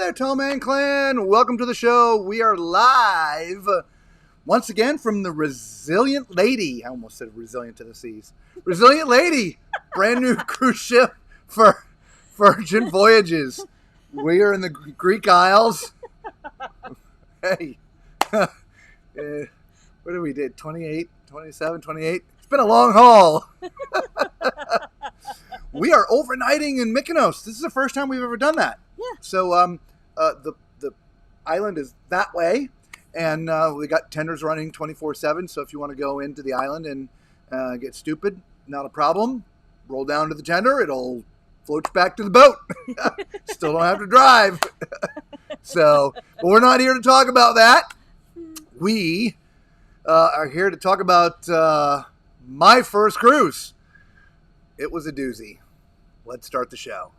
there, Tallman Clan. Welcome to the show. We are live once again from the Resilient Lady. I almost said Resilient to the Seas. Resilient Lady, brand new cruise ship for Virgin Voyages. We are in the Greek Isles. Hey, what did we do? 28, 27, 28? It's been a long haul. We are overnighting in Mykonos. This is the first time we've ever done that. Yeah. So the island is that way, and we got tenders running 24/7. So if you want to go into the island and get stupid, not a problem. Roll down to the tender. It'll float you back to the boat. Still don't have to drive. So, but we're not here to talk about that. We are here to talk about my first cruise. It was a doozy. Let's start the show.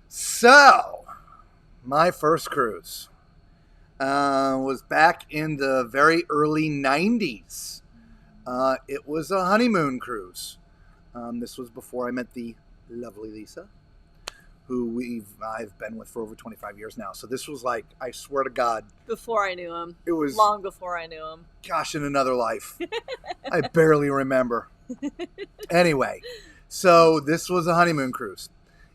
So, my first cruise was back in the very early 90s. It was a honeymoon cruise. This was before I met the lovely Lisa, who I've been with for over 25 years now. So this was like, I swear to God. Before I knew him. It was long before I knew him. Gosh, in another life. I barely remember. Anyway, so this was a honeymoon cruise.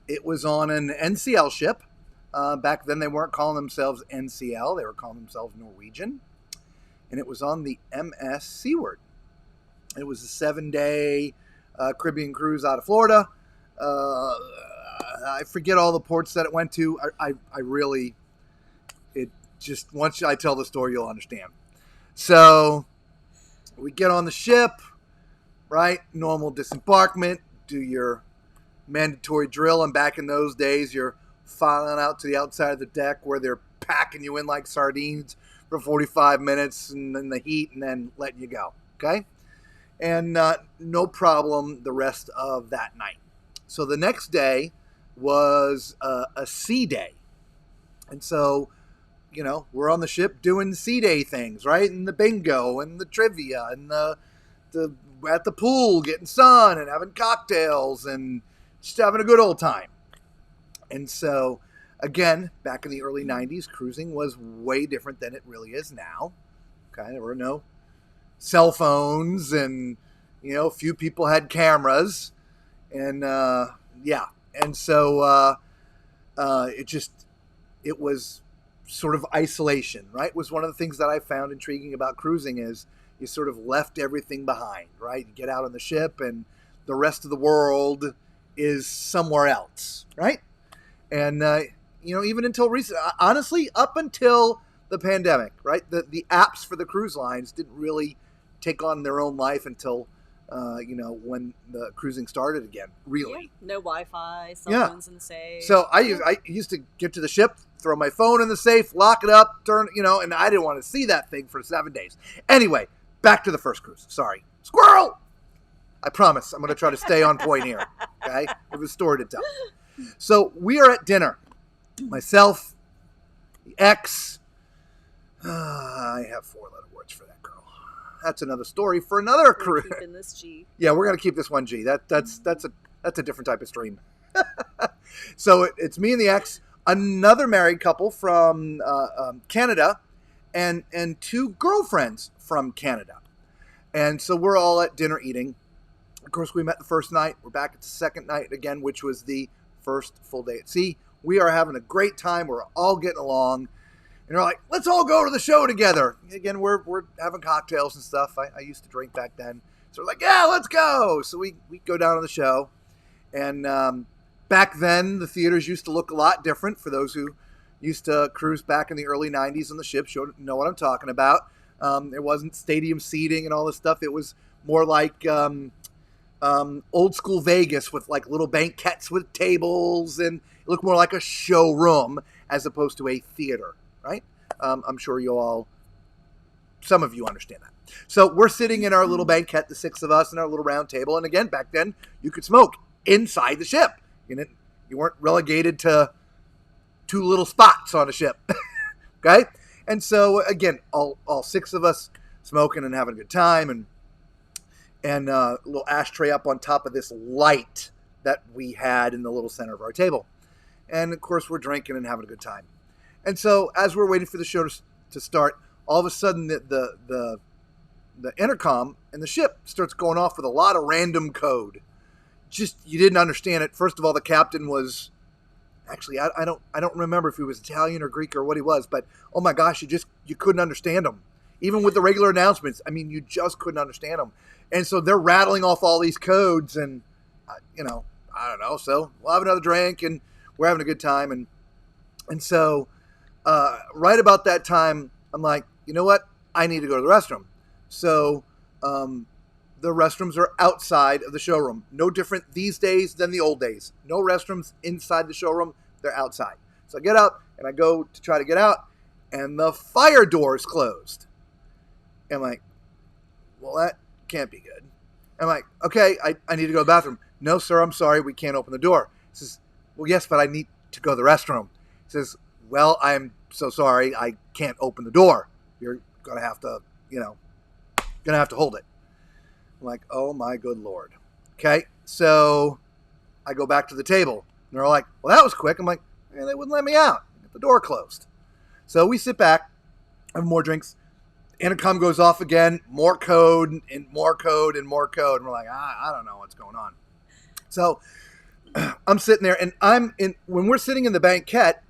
It was on an NCL ship. Back then they weren't calling themselves NCL. They were calling themselves Norwegian. And it was on the MS Seaward. It was a 7-day Caribbean cruise out of Florida. I forget all the ports that it went to. I really, it just, once I tell the story, you'll understand. So we get on the ship, right? Normal disembarkment, do your mandatory drill. And back in those days, you're filing out to the outside of the deck where they're packing you in like sardines for 45 minutes and then the heat and then letting you go. Okay? And no problem the rest of that night. So the next day was a sea day. And so, you know, we're on the ship doing sea day things, right? And the bingo and the trivia and the at the pool getting sun and having cocktails and just having a good old time. And so, again, back in the early 90s, cruising was way different than it really is now. Okay, there were no cell phones and, you know, few people had cameras. And, yeah. And so it was sort of isolation, right? It was one of the things that I found intriguing about cruising is you sort of left everything behind, right? You get out on the ship and the rest of the world is somewhere else, right? And, you know, even until recent, honestly, up until the pandemic, right? The apps for the cruise lines didn't really take on their own life until, you know, when the cruising started again, really. Yeah, no Wi-Fi, cell phones in the safe. So I used to get to the ship, throw my phone in the safe, lock it up, turn, you know, and I didn't want to see that thing for 7 days. Anyway, back to the first cruise. Sorry. Squirrel! I promise I'm going to try to stay on point here, okay? It was a story to tell. So we are at dinner. Myself, the ex. I have 4-letter words for that girl. That's another story for another cruise. Keeping this G. Yeah, we're gonna keep this one G. That's a different type of stream. So it's me and the ex, another married couple from Canada, and 2 girlfriends from Canada, and so we're all at dinner eating. Of course, we met the first night. We're back at the second night again, which was the first full day at sea. We are having a great time. We're all getting along. And they're like, let's all go to the show together. Again, we're having cocktails and stuff. I used to drink back then. So we're like, yeah, let's go. So we go down to the show. And back then, the theaters used to look a lot different. For those who used to cruise back in the early 90s on the ships, you know what I'm talking about. It wasn't stadium seating and all this stuff. It was more like old school Vegas with like little banquettes with tables, and it looked more like a showroom as opposed to a theater, right? I'm sure some of you understand that. So we're sitting in our little banquette, the 6 of us, in our little round table. And again, back then, you could smoke inside the ship. You weren't relegated to two little spots on a ship. Okay? And so, again, all six of us smoking and having a good time, and a little ashtray up on top of this light that we had in the little center of our table. And, of course, we're drinking and having a good time. And so, as we're waiting for the show to start, all of a sudden the intercom in the ship starts going off with a lot of random code. Just, you didn't understand it. First of all, the captain was... Actually, I don't remember if he was Italian or Greek or what he was, but oh my gosh, you couldn't understand him. Even with the regular announcements, I mean, you just couldn't understand them. And so they're rattling off all these codes, and I don't know. So we'll have another drink, and we're having a good time. And so right about that time, I'm like, you know what? I need to go to the restroom. So the restrooms are outside of the showroom. No different these days than the old days. No restrooms inside the showroom. They're outside. So I get up and I go to try to get out, and the fire door is closed. And I'm like, well, that can't be good. I'm like, okay, I need to go to the bathroom. No, sir, I'm sorry. We can't open the door. He says, well, yes, but I need to go to the restroom. He says, well, I'm so sorry. I can't open the door. You're going to have to, hold it. I'm like, oh my good Lord. Okay. So I go back to the table, and they're like, well, that was quick. I'm like, they wouldn't let me out. Get the door closed. So we sit back, have more drinks. Intercom goes off again, more code and more code and more code. And we're like, I don't know what's going on. So I'm sitting there, and when we're sitting in the banquette,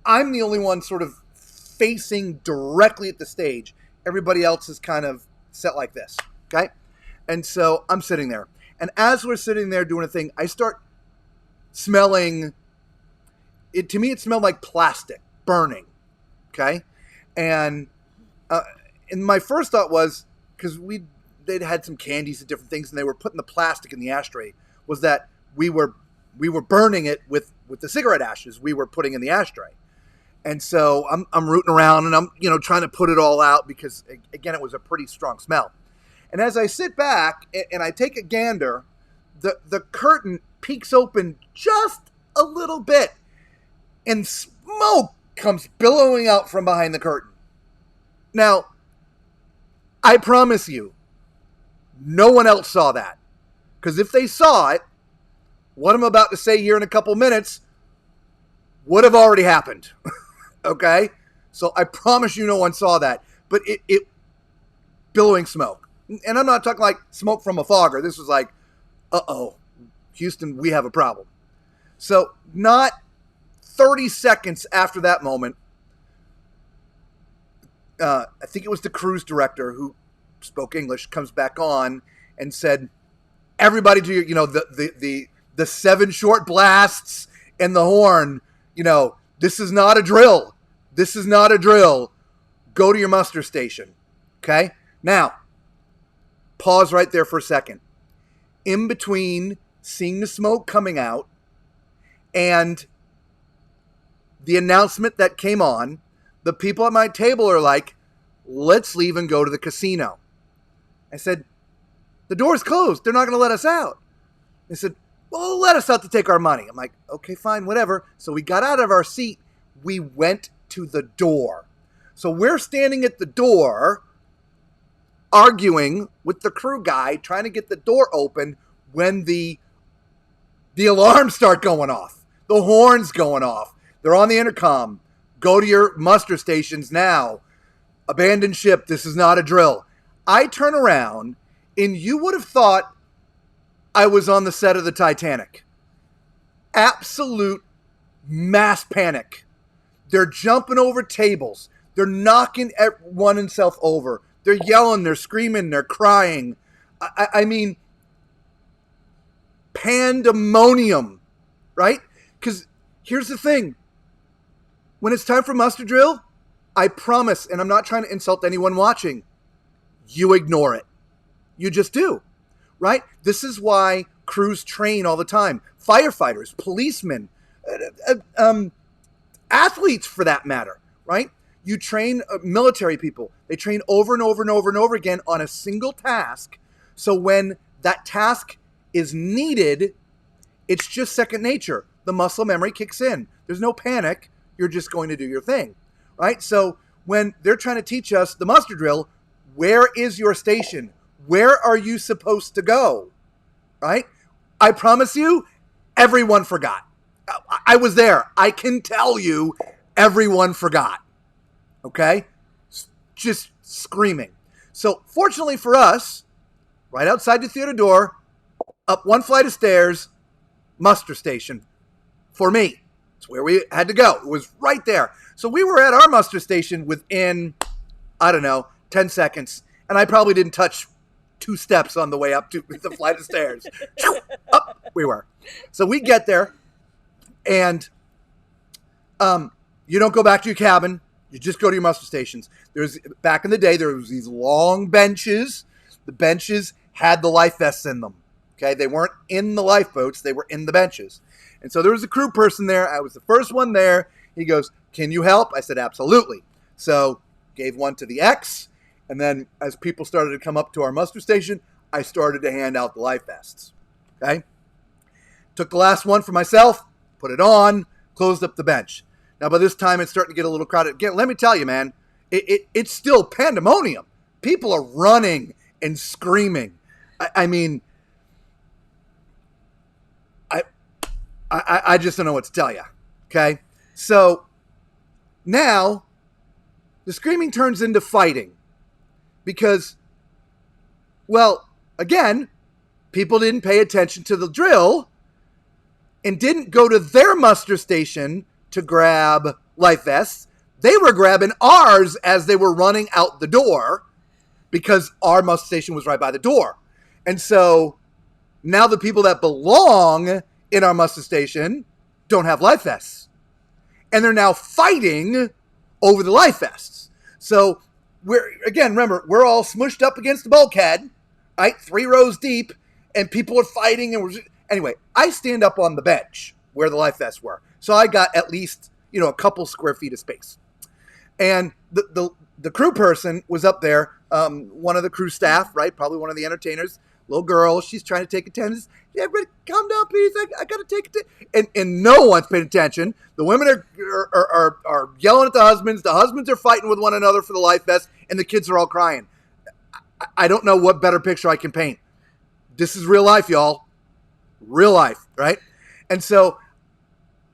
I'm the only one sort of facing directly at the stage. Everybody else is kind of set like this. Okay. And so I'm sitting there, and as we're sitting there doing a thing, I start smelling it. To me, it smelled like plastic burning. Okay. And my first thought was, because they'd had some candies and different things, and they were putting the plastic in the ashtray, was that we were burning it with the cigarette ashes we were putting in the ashtray. And so I'm rooting around, and I'm trying to put it all out, because again, it was a pretty strong smell. And as I sit back and I take a gander, the curtain peeks open just a little bit, and smoke comes billowing out from behind the curtain. Now, I promise you, no one else saw that. Because if they saw it, what I'm about to say here in a couple minutes would have already happened. Okay? So I promise you no one saw that. But it billowing smoke. And I'm not talking like smoke from a fogger. This was like, uh-oh, Houston, we have a problem. So not 30 seconds after that moment, I think it was the cruise director who spoke English, comes back on and said, everybody do the 7 short blasts and the horn, this is not a drill. This is not a drill. Go to your muster station. Okay? Now, pause right there for a second. In between seeing the smoke coming out and the announcement that came on, the people at my table are like, let's leave and go to the casino. I said, the door's closed. They're not going to let us out. They said, well, let us out to take our money. I'm like, okay, fine, whatever. So we got out of our seat. We went to the door. So we're standing at the door arguing with the crew guy, trying to get the door open when the alarms start going off. The horns going off. They're on the intercom. Go to your muster stations now. Abandon ship. This is not a drill. I turn around, and you would have thought I was on the set of the Titanic. Absolute mass panic. They're jumping over tables. They're knocking one himself over. They're yelling, they're screaming, they're crying. I mean, pandemonium, right? Because here's the thing. When it's time for muster drill, I promise, and I'm not trying to insult anyone watching, you ignore it. You just do, right? This is why crews train all the time. Firefighters, policemen, athletes for that matter, right? You train military people. They train over and over and over and over again on a single task. So when that task is needed, it's just second nature. The muscle memory kicks in. There's no panic. You're just going to do your thing, right? So when they're trying to teach us the muster drill, where is your station? Where are you supposed to go, right? I promise you, everyone forgot. I was there. I can tell you, everyone forgot, okay? Just screaming. So fortunately for us, right outside the theater door, up one flight of stairs, muster station for me. It's where we had to go. It was right there. So we were at our muster station within, 10 seconds. And I probably didn't touch 2 steps on the way up to the flight of stairs. Up we were. So we get there, and you don't go back to your cabin. You just go to your muster stations. Back in the day, there was these long benches. The benches had the life vests in them. Okay, they weren't in the lifeboats. They were in the benches. And so there was a crew person there. I was the first one there. He goes, "Can you help?" I said, "Absolutely." So gave one to the X. And then as people started to come up to our muster station, I started to hand out the life vests. Okay, took the last one for myself, put it on, closed up the bench. Now, by this time, it's starting to get a little crowded. Again, let me tell you, man, it's still pandemonium. People are running and screaming. I just don't know what to tell you, okay? So now the screaming turns into fighting because, well, again, people didn't pay attention to the drill and didn't go to their muster station to grab life vests. They were grabbing ours as they were running out the door because our muster station was right by the door. And so now the people that belong in our muster station don't have life vests. And they're now fighting over the life vests. So remember, we're all smushed up against the bulkhead, right? 3 rows deep, and people are fighting. Anyway, I stand up on the bench where the life vests were. So I got at least, a couple square feet of space. And the crew person was up there, one of the crew staff, right? Probably one of the entertainers, little girl. She's trying to take attendance. Yeah, everybody, calm down, please. I got to take it. And no one's paying attention. The women are yelling at the husbands. The husbands are fighting with one another for the life vest, and the kids are all crying. I don't know what better picture I can paint. This is real life, y'all. Real life, right? And so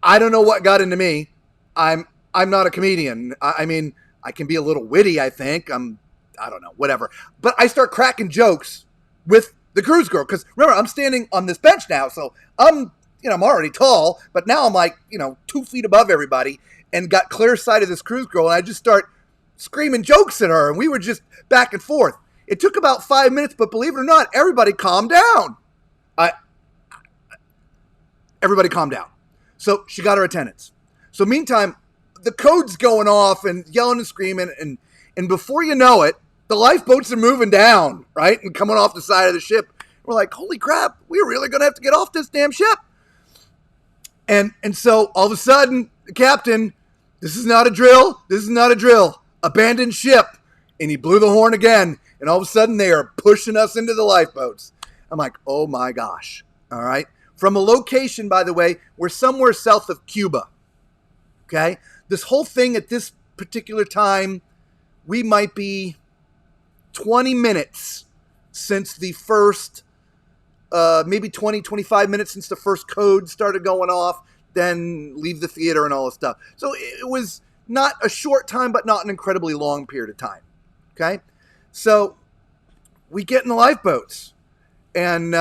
I don't know what got into me. I'm not a comedian. I mean, I can be a little witty, I think. I don't know, whatever. But I start cracking jokes with the cruise girl. Because remember, I'm standing on this bench now. So I'm already tall. But now I'm like, 2 feet above everybody. And got clear sight of this cruise girl. And I just start screaming jokes at her. And we were just back and forth. It took about 5 minutes. But believe it or not, everybody calmed down. Everybody calmed down. So she got her attendance. So meantime, the code's going off and yelling and screaming. And before you know it, the lifeboats are moving down, right? And coming off the side of the ship. We're like, holy crap, we're really going to have to get off this damn ship. And so all of a sudden, the captain, this is not a drill. This is not a drill. Abandon ship. And he blew the horn again. And all of a sudden, they are pushing us into the lifeboats. I'm like, oh my gosh. All right. From a location, by the way, we're somewhere south of Cuba. Okay. This whole thing at this particular time, we might be 20 minutes since the first, maybe 20, 25 minutes since the first code started going off, then leave the theater and all this stuff. So it was not a short time, but not an incredibly long period of time. Okay. So we get in the lifeboats and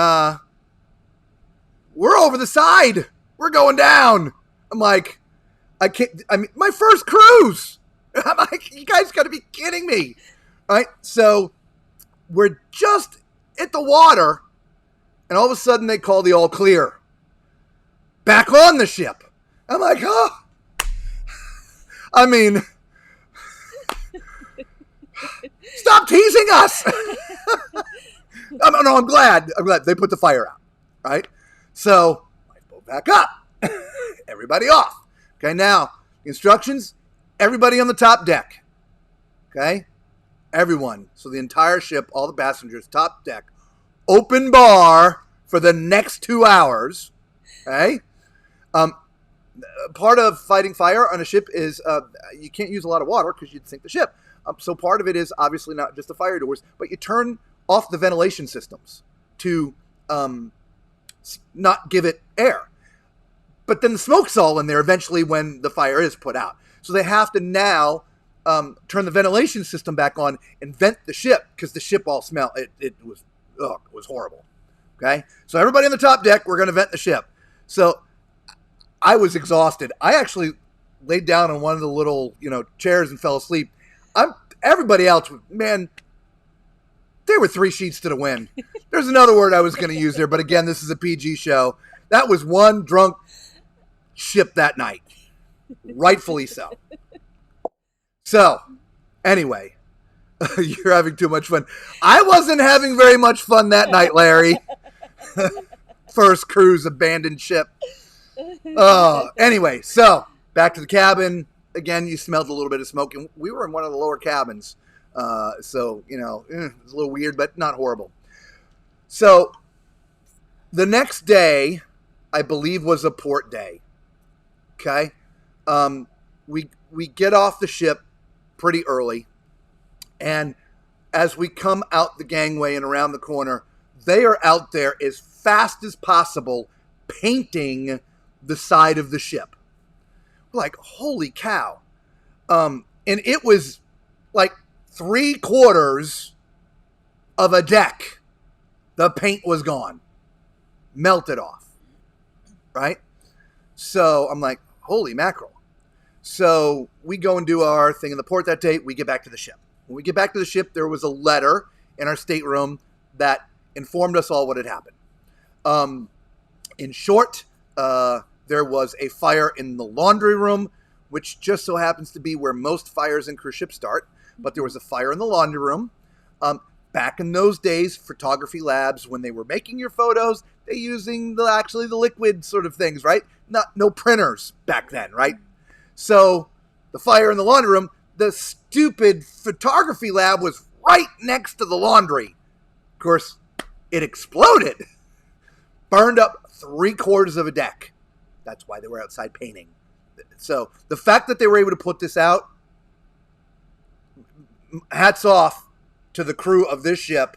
we're over the side. We're going down. I'm like, my first cruise. I'm like, you guys got to be kidding me. Right? So we're just at the water, and all of a sudden they call the all clear. Back on the ship. I'm like, oh. I mean, stop teasing us. No, I'm glad. They put the fire out. Right? So, lifeboat back up. Everybody off. Okay, now, instructions, everybody on the top deck. Okay? Everyone. So the entire ship, all the passengers, top deck. Open bar for the next 2 hours. Okay? Part of fighting fire on a ship is you can't use a lot of water because you'd sink the ship. So part of it is obviously not just the fire doors, but you turn off the ventilation systems to not give it air. But then the smoke's all in there eventually when the fire is put out. So they have to now turn the ventilation system back on and vent the ship because the ship all smelled. It was horrible. Okay? So everybody on the top deck, we're going to vent the ship. So I was exhausted. I actually laid down on one of the little, chairs and fell asleep. Everybody else, man, there were 3 sheets to the wind. There's another word I was going to use there, but again, this is a PG show. That was one drunk ship that night. Rightfully so. So, anyway, you're having too much fun. I wasn't having very much fun that night, Larry. First cruise, abandoned ship. Anyway, so back to the cabin. Again, you smelled a little bit of smoke, and we were in one of the lower cabins. So, it was a little weird, but not horrible. So the next day, I believe, was a port day. Okay. We get off the ship pretty early, and as we come out the gangway and around the corner, they are out there as fast as possible painting the side of the ship. Like, holy cow. And it was like 3/4 of a deck. The paint was gone. Melted off. Right? So I'm like, holy mackerel. So we go and do our thing in the port that day. We get back to the ship. When we get back to the ship, there was a letter in our stateroom that informed us all what had happened. In short, there was a fire in the laundry room, which just so happens to be where most fires in cruise ships start. But there was a fire in the laundry room. Back in those days, photography labs, when they were making your photos, they using the liquid sort of things, right? No printers back then, right? So the fire in the laundry room, the stupid photography lab was right next to the laundry. Of course, it exploded. Burned up 3/4 of a deck. That's why they were outside painting. So the fact that they were able to put this out, hats off to the crew of this ship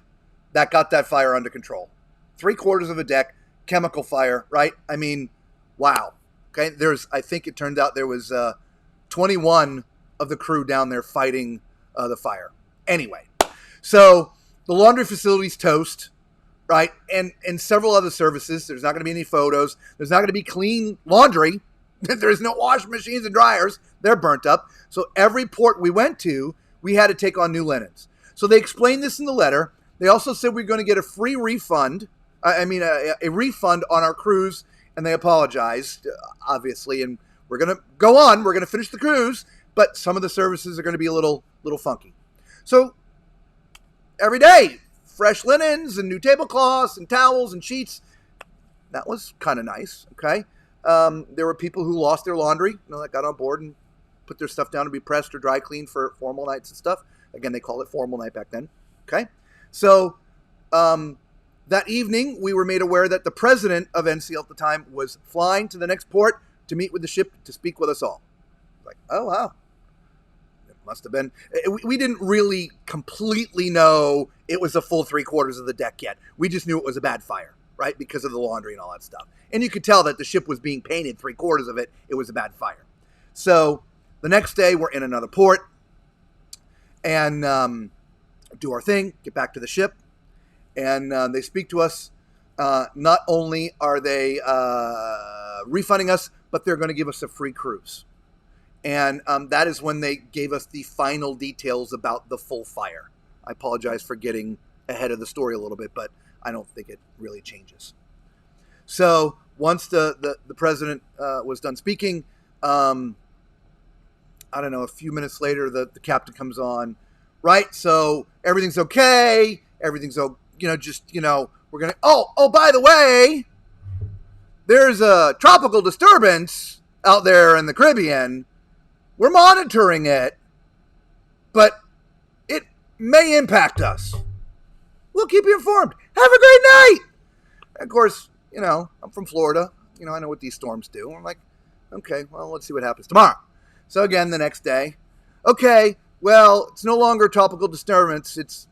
that got that fire under control. 3/4 of a deck, chemical fire, right? I mean, wow. Okay, I think it turned out there was 21 of the crew down there fighting the fire. Anyway, so the laundry facility's toast, right? And several other services. There's not going to be any photos. There's not going to be clean laundry. There's no washing machines and dryers. They're burnt up. So every port we went to, we had to take on new linens. So they explained this in the letter. They also said we're going to get a free refund. A refund on our cruise, and they apologized, obviously. And we're going to go on. We're going to finish the cruise, but some of the services are going to be a little funky. So every day, fresh linens and new tablecloths and towels and sheets. That was kind of nice, okay? There were people who lost their laundry, that got on board and put their stuff down to be pressed or dry cleaned for formal nights and stuff. Again, they called it formal night back then, okay? So that evening, we were made aware that the president of NCL at the time was flying to the next port to meet with the ship to speak with us all. Like, oh, wow. It must have been. We didn't really completely know it was a full 3/4 of the deck yet. We just knew it was a bad fire, right? Because of the laundry and all that stuff. And you could tell that the ship was being painted 3/4 of it. It was a bad fire. So the next day, we're in another port and do our thing, get back to the ship. And they speak to us. Not only are they refunding us, but they're going to give us a free cruise. And that is when they gave us the final details about the full fire. I apologize for getting ahead of the story a little bit, but I don't think it really changes. So once the president was done speaking, I don't know, a few minutes later, the captain comes on, right? So everything's okay. Everything's, we're going to, oh, by the way, there's a tropical disturbance out there in the Caribbean. We're monitoring it, but it may impact us. We'll keep you informed. Have a great night. of course, I'm from Florida. I know what these storms do. I'm like, okay, well, let's see what happens tomorrow. So again, the next day, okay, well, it's no longer a tropical disturbance. It's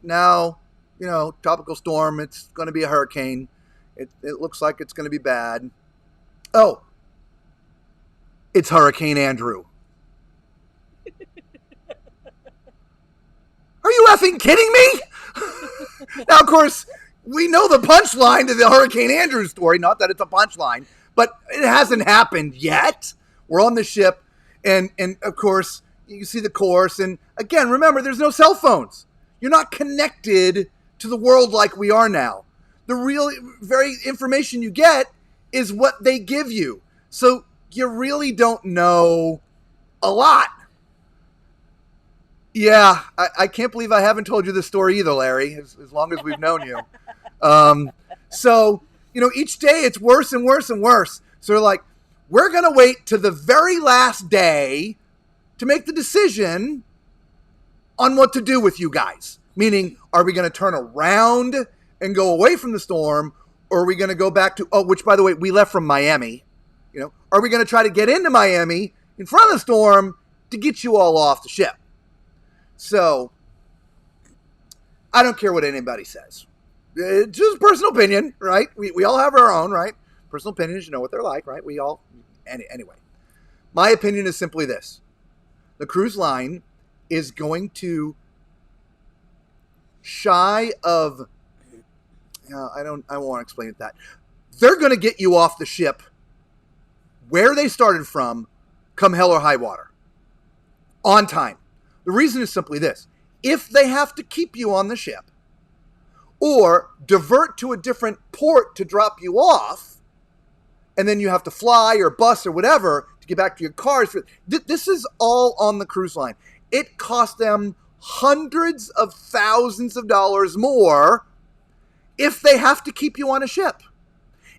now, tropical storm. It's going to be a hurricane. It looks like it's going to be bad. Oh, it's Hurricane Andrew. Are you effing kidding me? Now, of course, we know the punchline to the Hurricane Andrew story. Not that it's a punchline, but it hasn't happened yet. We're on the ship, and of course, you see the course. And again, remember, there's no cell phones. You're not connected to the world like we are now. The real, very information you get is what they give you. So you really don't know a lot. Yeah, I can't believe I haven't told you this story either, Larry, as long as we've known you. So, each day it's worse and worse and worse. So they're like, we're going to wait to the very last day to make the decision on what to do with you guys. Meaning, are we going to turn around and go away from the storm, or are we going to go back to, which, by the way, we left from Miami. Are we going to try to get into Miami in front of the storm to get you all off the ship? So, I don't care what anybody says. It's just personal opinion, right? We all have our own, right? Personal opinions, what they're like, right? We all, anyway. My opinion is simply this. The cruise line is going to shy of, I won't want to explain it that. They're going to get you off the ship where they started from, come hell or high water. On time. The reason is simply this. If they have to keep you on the ship or divert to a different port to drop you off, and then you have to fly or bus or whatever to get back to your cars, this is all on the cruise line. It costs them hundreds of thousands of dollars more if they have to keep you on a ship.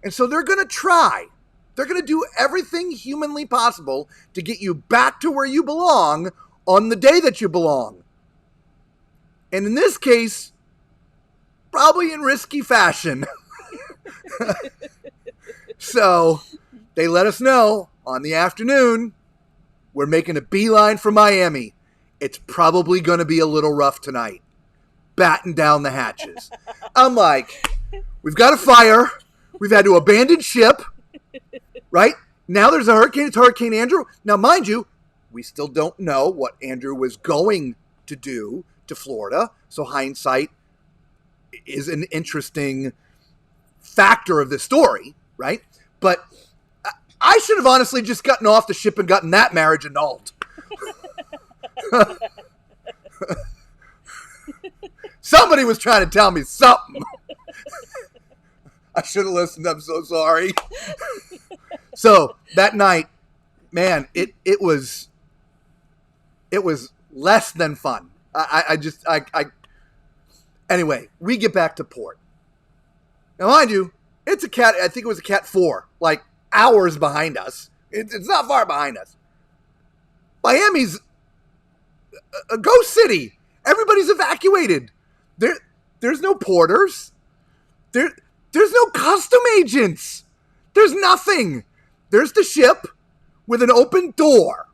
And so they're going to try. They're going to do everything humanly possible to get you back to where you belong on the day that you belong. And in this case, probably in risky fashion. So they let us know on the afternoon, we're making a beeline for Miami. It's probably going to be a little rough tonight. Batten down the hatches. I'm like, we've got a fire. We've had to abandon ship. Right? Now there's a hurricane. It's Hurricane Andrew. Now, mind you, we still don't know what Andrew was going to do to Florida. So hindsight is an interesting factor of this story, right? But I should have honestly just gotten off the ship and gotten that marriage annulled. Somebody was trying to tell me something. I should have listened. I'm so sorry. So that night, man, it was less than fun. Anyway, we get back to port. Now, mind you, it's a cat. I think it was a Cat 4, like hours behind us. It's not far behind us. Miami's a ghost city. Everybody's evacuated. There's no porters. There's no custom agents. There's nothing. There's the ship with an open door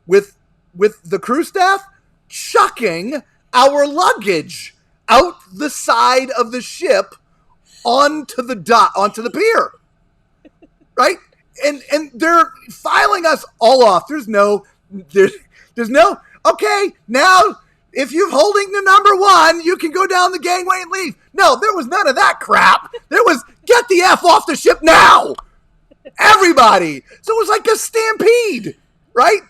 with the crew staff chucking our luggage out the side of the ship onto the pier. Right? And they're filing us all off. There's no, okay, now if you're holding the number 1, you can go down the gangway and leave. No, there was none of that crap. There was, get the F off the ship now. Everybody. So it was like a stampede, right?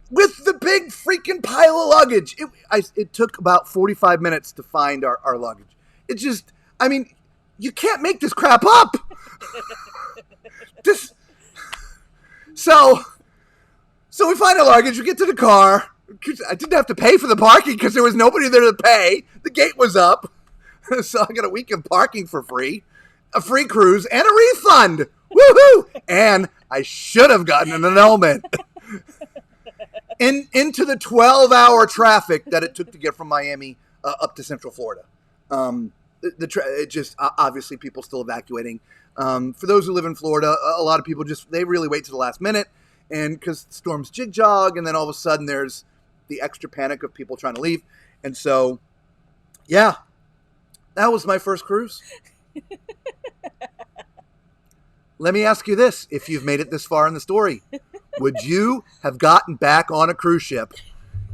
With the big freaking pile of luggage. It took about 45 minutes to find our luggage. It just, you can't make this crap up. So we find our luggage. We get to the car. I didn't have to pay for the parking because there was nobody there to pay. The gate was up. So I got a week of parking for free, a free cruise, and a refund. Woohoo! And I should have gotten an annulment. Into the 12-hour traffic that it took to get from Miami up to Central Florida. it just obviously people still evacuating. For those who live in Florida, a lot of people they really wait to the last minute, and because storms jig-jog, and then all of a sudden there's the extra panic of people trying to leave. And so, yeah, that was my first cruise. Let me ask you this, if you've made it this far in the story. Would you have gotten back on a cruise ship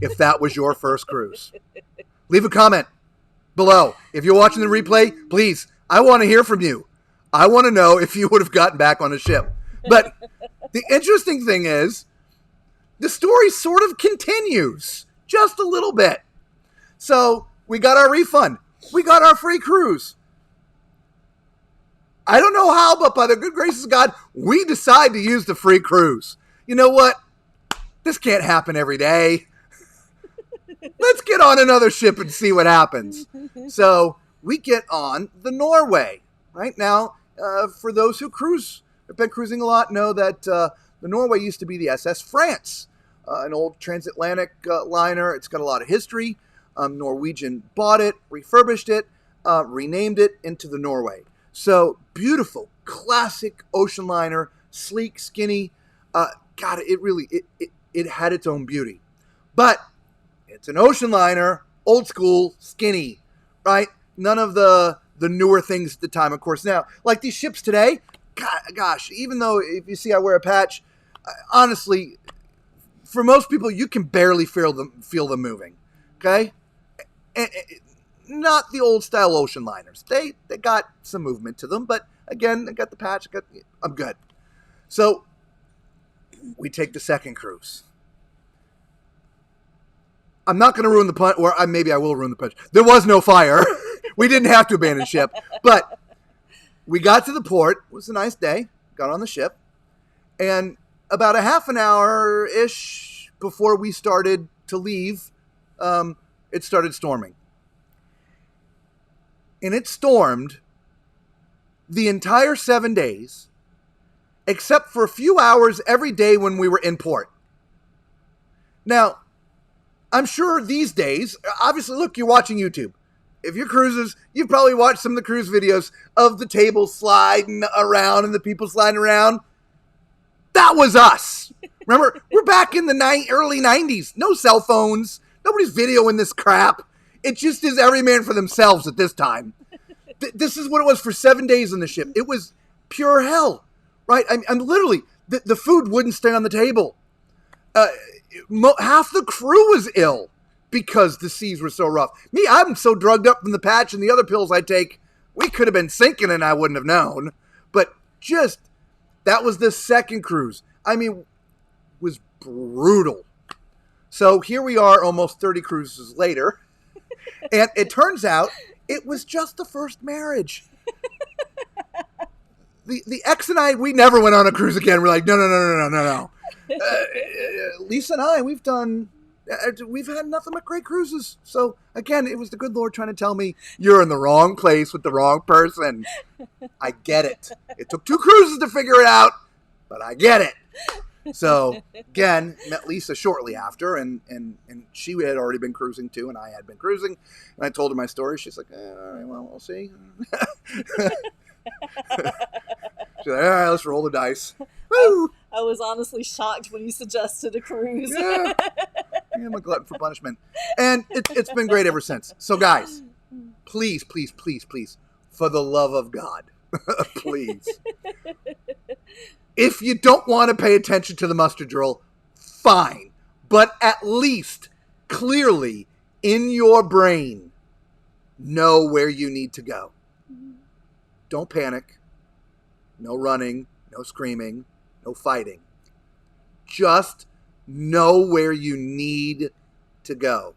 if that was your first cruise? Leave a comment below. If you're watching the replay, please, I want to hear from you. I want to know if you would have gotten back on a ship. But the interesting thing is, the story sort of continues just a little bit. So we got our refund. We got our free cruise. I don't know how, but by the good graces of God, we decide to use the free cruise. You know what? This can't happen every day. Let's get on another ship and see what happens. So we get on the Norway. Right now, for those who have been cruising a lot, know that the Norway used to be the SS France, an old transatlantic liner. It's got a lot of history. Norwegian bought it, refurbished it, renamed it into the Norway. So beautiful, classic ocean liner, sleek, skinny. God, it had its own beauty. But it's an ocean liner, old school, skinny, right? None of the newer things at the time, of course. Now, like these ships today, gosh, even though if you see I wear a patch, honestly, for most people, you can barely feel them moving, okay? And not the old style ocean liners. They got some movement to them, but again, I got the patch. I'm good. So we take the second cruise. I'm not going to ruin the punch, or maybe I will ruin the punch. There was no fire. We didn't have to abandon ship, but we got to the port. It was a nice day. Got on the ship, and about a half an hour-ish before we started to leave, it started storming. And it stormed the entire 7 days, except for a few hours every day when we were in port. Now, I'm sure these days, obviously, look, you're watching YouTube. If you're cruises, you've probably watched some of the cruise videos of the tables sliding around and the people sliding around. That was us. Remember, we're back in the early 90s. No cell phones. Nobody's videoing this crap. It just is every man for themselves at this time. This is what it was for 7 days on the ship. It was pure hell, right? I'm literally, the food wouldn't stay on the table. Half the crew was ill because the seas were so rough. Me, I'm so drugged up from the patch and the other pills I take, we could have been sinking and I wouldn't have known. But just, that was the second cruise. I mean, it was brutal. So here we are almost 30 cruises later. And it turns out it was just the first marriage. The ex and I, we never went on a cruise again. We're like, no. Lisa and I, we've had nothing but great cruises. So again, it was the good Lord trying to tell me, you're in the wrong place with the wrong person. I get it. It took 2 cruises to figure it out, but I get it. So again, met Lisa shortly after, and she had already been cruising too, and I had been cruising. And I told her my story. She's like, all right, well, we'll see. She's like, all right, let's roll the dice. Woo! I was honestly shocked when you suggested a cruise. Yeah, I'm a glutton for punishment. And it's been great ever since. So guys, please, for the love of God, please. If you don't want to pay attention to the muster drill, fine. But at least, clearly, in your brain, know where you need to go. Don't panic. No running, no screaming, no fighting. Just know where you need to go.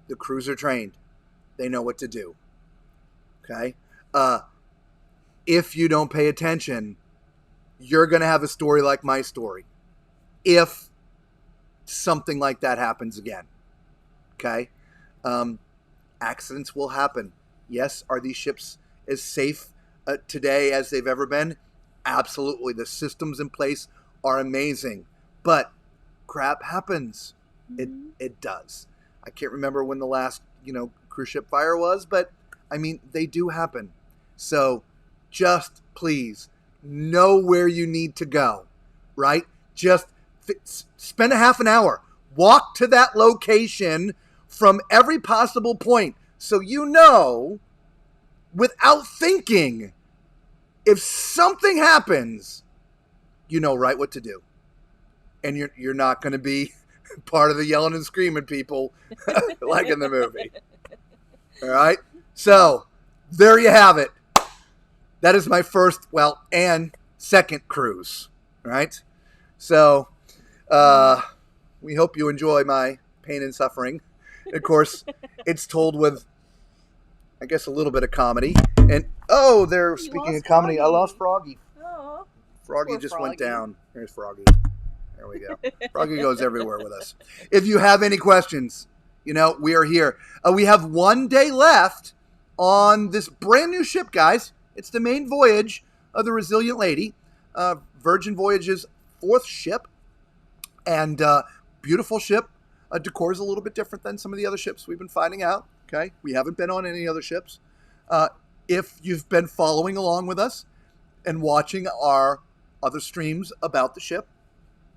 The crews are trained. They know what to do. Okay? If you don't pay attention, you're going to have a story like my story if something like that happens again. Okay? Accidents will happen. Yes, are these ships as safe today as they've ever been? Absolutely. The systems in place are amazing. But crap happens. It does. I can't remember when the last, cruise ship fire was, but I mean, they do happen. So just please know where you need to go, right? Just spend a half an hour. Walk to that location from every possible point so you know, without thinking, if something happens, you know right what to do. And you're not going to be part of the yelling and screaming people like in the movie. All right? So, there you have it. That is my first, and second cruise. All right? So, we hope you enjoy my pain and suffering. Of course, it's told with, I guess, a little bit of comedy. And, speaking of comedy, I lost Froggy. Oh, Froggy poor just Froggy. went down. There's Froggy. There we go. Froggy goes everywhere with us. If you have any questions, we are here. We have 1 day left on this brand new ship, guys. It's the main voyage of the Resilient Lady, Virgin Voyage's 4th ship, and beautiful ship. Decor is a little bit different than some of the other ships we've been finding out. Okay, we haven't been on any other ships. If you've been following along with us and watching our other streams about the ship,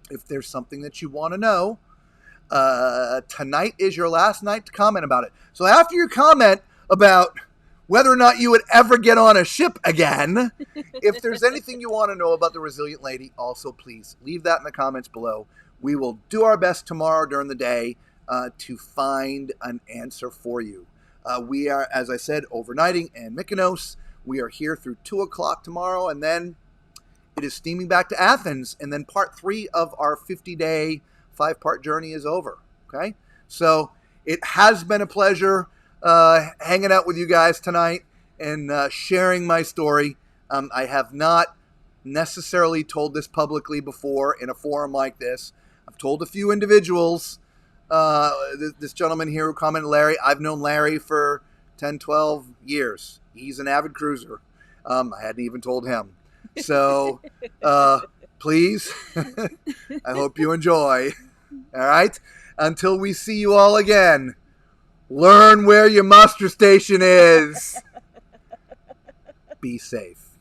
if there's something that you want to know, tonight is your last night to comment about it. So after you comment about whether or not you would ever get on a ship again, if there's anything you want to know about the Resilient Lady, also please leave that in the comments below. We will do our best tomorrow during the day to find an answer for you. We are, as I said, overnighting in Mykonos. We are here through 2 o'clock tomorrow, and then it is steaming back to Athens, and then part 3 of our 50-day, 5-part journey is over. Okay? So it has been a pleasure hanging out with you guys tonight and sharing my story. I have not necessarily told this publicly before in a forum like this. I've told a few individuals. This gentleman here who commented, Larry, I've known Larry for 10, 12 years. He's an avid cruiser. I hadn't even told him. So, please, I hope you enjoy. All right? Until we see you all again, learn where your muster station is. Be safe.